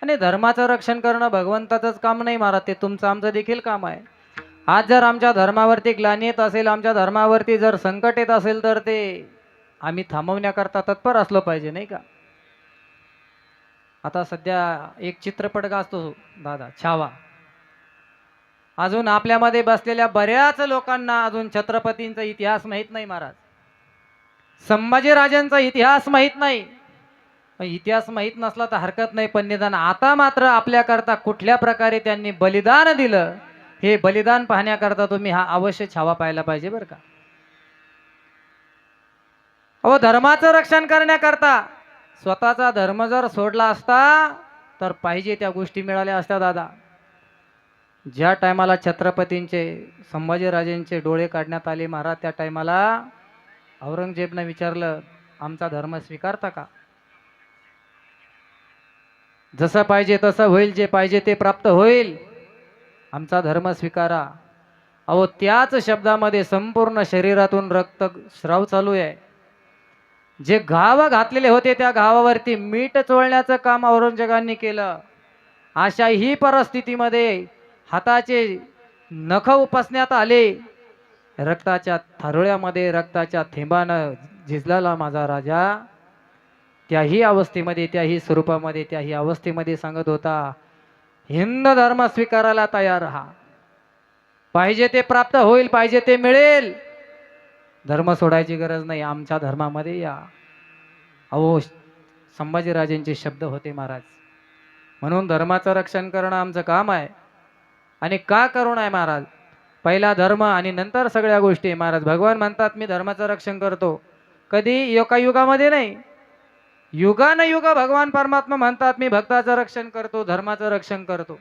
आणि धर्माचं रक्षण करणं भगवंताचंच काम नाही महाराज, ते तुमचं आमचं देखील काम आहे. आज जर आमच्या धर्मावरती ग्लानी येत असेल, आमच्या धर्मावरती जर संकट येत असेल, तर ते आम्ही थांबवण्याकरता तत्पर असलो पाहिजे, नाही का? आता सध्या एक चित्रपट गाजतो दादा, छावा. अजून आपल्यामध्ये बसलेल्या बऱ्याच लोकांना अजून छत्रपतींचा इतिहास माहीत नाही महाराज. संभाजीराजांचा इतिहास माहीत नाही. इतिहास माहीत नसला तर हरकत नाही, पण निदान आता मात्र आपल्याकरता कुठल्या प्रकारे त्यांनी बलिदान दिलं, हे बलिदान पाहण्याकरता तुम्ही हा अवश्य छावा पाहायला पाहिजे बरं का. अहो, धर्माचं रक्षण करण्याकरता स्वतःचा धर्म जर सोडला असता तर पाहिजे त्या गोष्टी मिळाल्या असत्या दादा. ज्या टायमाला छत्रपतींचे संभाजीराजेंचे डोळे काढण्यात आले महाराज, त्या टायमाला औरंगजेबनं विचारलं, आमचा धर्म स्वीकारता का? जसं पाहिजे तसं होईल, जे पाहिजे ते प्राप्त होईल, आमचा धर्म स्वीकारा. अहो, त्याच शब्दामध्ये संपूर्ण शरीरातून रक्त स्राव चालू आहे. जे घाव घातलेले होते त्या घावावरती मीठ चोळण्याचं काम औरंगजेबांनी केलं. अशा ही परिस्थितीमध्ये हाताचे नख उपसण्यात आले. रक्ताच्या थारोळ्यामध्ये रक्ताच्या थेंबानं झिजलेला माझा राजा त्याही अवस्थेमध्ये, त्याही स्वरूपामध्ये, त्याही अवस्थेमध्ये सांगत होता, हिंद धर्म स्वीकारायला तयार राहा. पाहिजे ते प्राप्त होईल, पाहिजे ते मिळेल, धर्म सोडायची गरज नाही, आमच्या धर्मामध्ये या. अहो, संभाजीराजेंचे शब्द होते महाराज. म्हणून धर्माचं रक्षण करणं आमचं काम आहे. आणि का करू नये महाराज? पहिला धर्म आणि नंतर सगळ्या गोष्टी महाराज. भगवान म्हणतात मी धर्माचं रक्षण करतो. कधी एका युगामध्ये नाही, युगान युग भगवान परमात्मा म्हणतात मी भक्ताचं रक्षण करतो, धर्माचं रक्षण करतो.